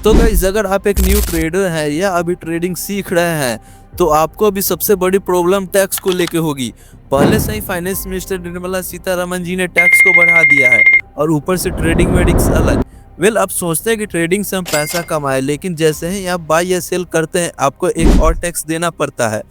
तो गाइस अगर आप एक न्यू ट्रेडर हैं या अभी ट्रेडिंग सीख रहे हैं तो आपको अभी सबसे बड़ी प्रॉब्लम टैक्स को लेके होगी। पहले से ही फाइनेंस मिनिस्टर निर्मला सीतारमण जी ने टैक्स को बढ़ा दिया है और ऊपर से ट्रेडिंग वेडिंग अलग। आप सोचते हैं कि ट्रेडिंग से हम पैसा कमाए, लेकिन जैसे ही आप बाय या सेल करते हैं आपको एक और टैक्स देना पड़ता है।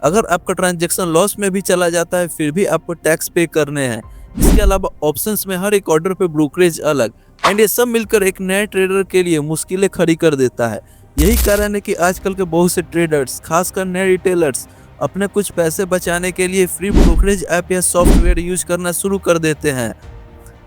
अगर आपका ट्रांजेक्शन लॉस में भी चला जाता है फिर भी आपको टैक्स पे करने हैं। इसके अलावा ऑप्शंस में हर एक ऑर्डर पे ब्रोकरेज अलग, एंड ये सब मिलकर एक नए ट्रेडर के लिए मुश्किलें खड़ी कर देता है। यही कारण है कि आजकल के बहुत से ट्रेडर्स, खासकर नए रिटेलर्स, अपने कुछ पैसे बचाने के लिए फ्री ब्रोकरेज ऐप या सॉफ्टवेयर यूज करना शुरू कर देते हैं।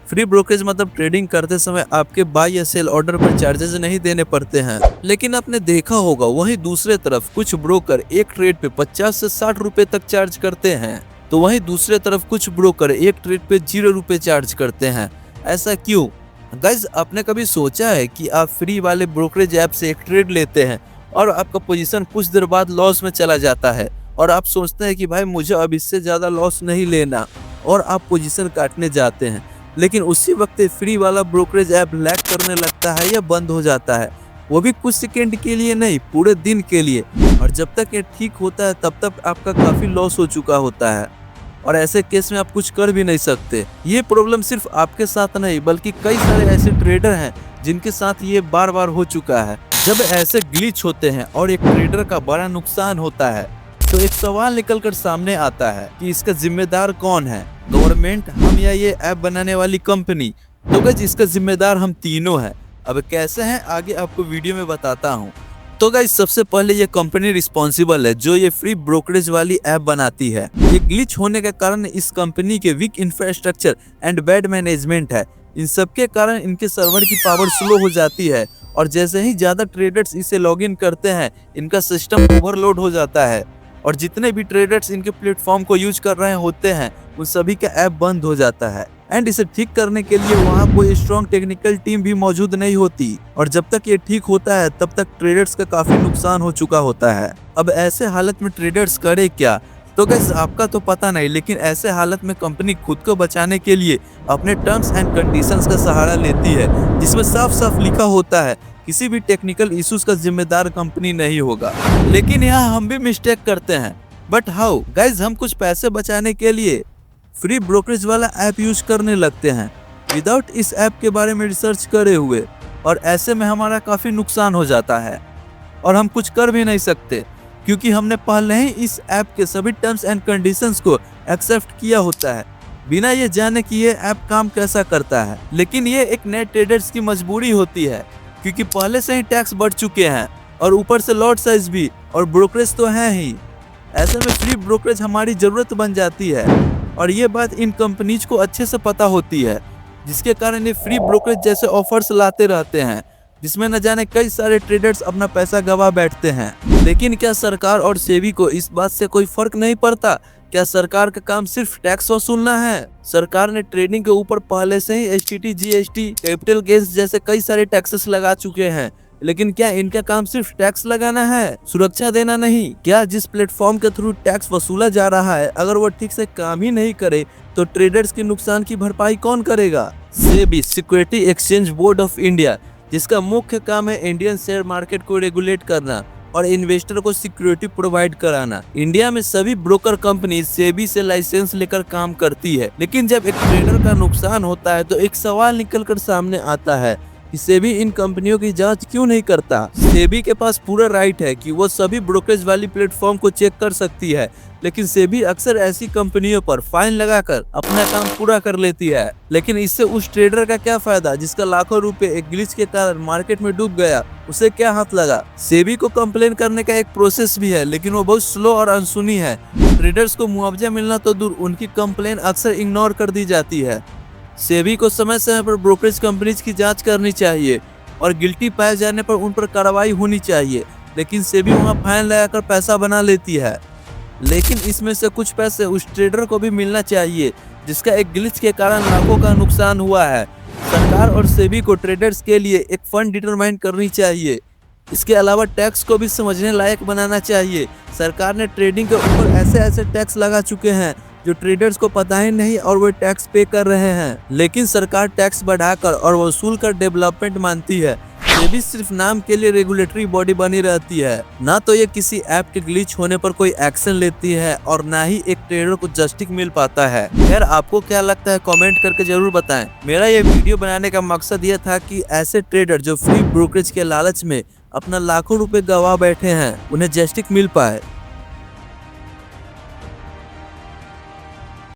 फ्री ब्रोकरेज मतलब ट्रेडिंग करते समय आपके बाय या सेल ऑर्डर पर चार्जेस नहीं देने पड़ते हैं। लेकिन आपने देखा होगा वहीं दूसरे तरफ कुछ ब्रोकर एक ट्रेड पे 50 से 60 रुपए तक चार्ज करते हैं, तो वहीं दूसरे तरफ कुछ ब्रोकर एक ट्रेड पे 0 रुपए चार्ज करते हैं। ऐसा क्यों? गाइज, आपने कभी सोचा है कि आप फ्री वाले ब्रोकरेज ऐप से एक ट्रेड लेते हैं और आपका पोजीशन कुछ देर बाद लॉस में चला जाता है और आप सोचते हैं कि भाई मुझे अब इससे ज़्यादा लॉस नहीं लेना, और आप पोजीशन काटने जाते हैं, लेकिन उसी वक्त फ्री वाला ब्रोकरेज ऐप लैग करने लगता है या बंद हो जाता है, वो भी कुछ सेकेंड के लिए नहीं, पूरे दिन के लिए। और जब तक ये ठीक होता है तब तक आपका काफ़ी लॉस हो चुका होता है और ऐसे केस में आप कुछ कर भी नहीं सकते। ये प्रॉब्लम सिर्फ आपके साथ नहीं बल्कि कई सारे ऐसे ट्रेडर हैं जिनके साथ ये बार बार हो चुका है। जब ऐसे ग्लिच होते हैं और एक ट्रेडर का बड़ा नुकसान होता है तो एक सवाल निकल कर सामने आता है कि इसका जिम्मेदार कौन है, गवर्नमेंट, हम या ये ऐप बनाने वाली कंपनी? तो गाइस इसका जिम्मेदार हम तीनों हैं। अब कैसे हैं आगे आपको वीडियो में बताता हूँ। तो गाइस सबसे पहले ये कंपनी रिस्पॉन्सिबल है जो ये फ्री ब्रोकरेज वाली ऐप बनाती है। ये ग्लिच होने के कारण इस कंपनी के weak infrastructure and bad management है। इन सब के कारण इनके सर्वर की पावर स्लो हो जाती है और जैसे ही ज्यादा ट्रेडर्स इसे लॉगिन करते हैं इनका सिस्टम ओवरलोड हो जाता है और जितने भी ट्रेडर्स इनके प्लेटफॉर्म को यूज कर रहे होते हैं उन सभी का ऐप बंद हो जाता है। एंड इसे ठीक करने के लिए वहाँ कोई स्ट्रॉन्ग टेक्निकल टीम भी मौजूद नहीं होती और जब तक ये ठीक होता है तब तक ट्रेडर्स का काफी नुकसान हो चुका होता है। अब ऐसे हालत में ट्रेडर्स करे क्या? तो गाइस आपका तो पता नहीं, लेकिन ऐसे हालत में कंपनी खुद को बचाने के लिए अपने टर्म्स एंड कंडीशंस का सहारा लेती है, जिसमें साफ साफ लिखा होता है किसी भी टेक्निकल इश्यूज का जिम्मेदार कंपनी नहीं होगा। लेकिन यहाँ हम भी मिस्टेक करते हैं। But how? गाइस हम कुछ पैसे बचाने के लिए फ्री ब्रोकरेज वाला ऐप यूज करने लगते हैं विदाउट इस ऐप के बारे में रिसर्च करे हुए, और ऐसे में हमारा काफ़ी नुकसान हो जाता है और हम कुछ कर भी नहीं सकते क्योंकि हमने पहले ही इस ऐप के सभी टर्म्स एंड कंडीशंस को एक्सेप्ट किया होता है बिना ये जाने कि ये ऐप काम कैसा करता है। लेकिन ये एक नए ट्रेडर्स की मजबूरी होती है क्योंकि पहले से ही टैक्स बढ़ चुके हैं और ऊपर से लॉट साइज भी और ब्रोकरेज तो है ही। ऐसे में फ्री ब्रोकरेज हमारी ज़रूरत बन जाती है और ये बात इन कंपनीज को अच्छे से पता होती है, जिसके कारण ये फ्री ब्रोकरेज जैसे ऑफर्स लाते रहते हैं जिसमें न जाने कई सारे ट्रेडर्स अपना पैसा गवा बैठते हैं। लेकिन क्या सरकार और सेबी को इस बात से कोई फर्क नहीं पड़ता? क्या सरकार का काम सिर्फ टैक्स वसूलना है? सरकार ने ट्रेडिंग के ऊपर पहले से ही एसटीटी, जीएसटी, कैपिटल गेन्स जैसे कई सारे टैक्सेस लगा चुके हैं, लेकिन क्या इनका काम सिर्फ टैक्स लगाना है, सुरक्षा देना नहीं? क्या जिस प्लेटफॉर्म के थ्रू टैक्स वसूला जा रहा है अगर वो ठीक से काम ही नहीं करे तो ट्रेडर्स के नुकसान की भरपाई कौन करेगा? SEBI, security exchange board of India, जिसका मुख्य काम है इंडियन शेयर मार्केट को रेगुलेट करना और इन्वेस्टर को सिक्योरिटी प्रोवाइड कराना। इंडिया में सभी ब्रोकर कंपनी सेबी से लाइसेंस लेकर काम करती है। लेकिन जब एक ट्रेडर का नुकसान होता है तो एक सवाल निकल कर सामने आता है कि सेबी इन कंपनियों की जांच क्यों नहीं करता? सेबी के पास पूरा राइट है कि वो सभी ब्रोकरेज वाली प्लेटफॉर्म को चेक कर सकती है, लेकिन सेबी अक्सर ऐसी कंपनियों पर फाइन लगाकर अपना काम पूरा कर लेती है। लेकिन इससे उस ट्रेडर का क्या फायदा जिसका लाखों रुपए एक ग्लिच के कारण मार्केट में डूब गया? उसे क्या हाथ लगा? सेबी को कंप्लेन करने का एक प्रोसेस भी है, लेकिन वो बहुत स्लो और अनसुनी है। ट्रेडर्स को मुआवजा मिलना तो दूर, उनकी कंप्लेन अक्सर इग्नोर कर दी जाती है। सेबी को समय समय पर ब्रोकरेज कंपनीज की जांच करनी चाहिए और गिल्टी पाए जाने पर उन पर कार्रवाई होनी चाहिए, लेकिन सेबी वहां फाइन लगाकर पैसा बना लेती है। लेकिन इसमें से कुछ पैसे उस ट्रेडर को भी मिलना चाहिए जिसका एक ग्लिच के कारण लाखों का नुकसान हुआ है। सरकार और सेबी को ट्रेडर्स के लिए एक फंड डिटरमाइन करनी चाहिए। इसके अलावा टैक्स को भी समझने लायक बनाना चाहिए। सरकार ने ट्रेडिंग के ऊपर ऐसे टैक्स लगा चुके हैं जो ट्रेडर्स को पता ही नहीं और वो टैक्स पे कर रहे हैं। लेकिन सरकार टैक्स बढ़ाकर और वसूल कर डेवलपमेंट मानती है। ये भी सिर्फ नाम के लिए रेगुलेटरी बॉडी बनी रहती है। ना तो ये किसी ऐप के ग्लिच होने पर कोई एक्शन लेती है और ना ही एक ट्रेडर को जस्टिस मिल पाता है। यार आपको क्या लगता है कमेंट करके जरूर बताएं। मेरा ये वीडियो बनाने का मकसद ये था कि ऐसे ट्रेडर जो फ्री ब्रोकरेज के लालच में अपना लाखों रुपए गवा बैठे हैं उन्हें जस्टिस मिल पाए।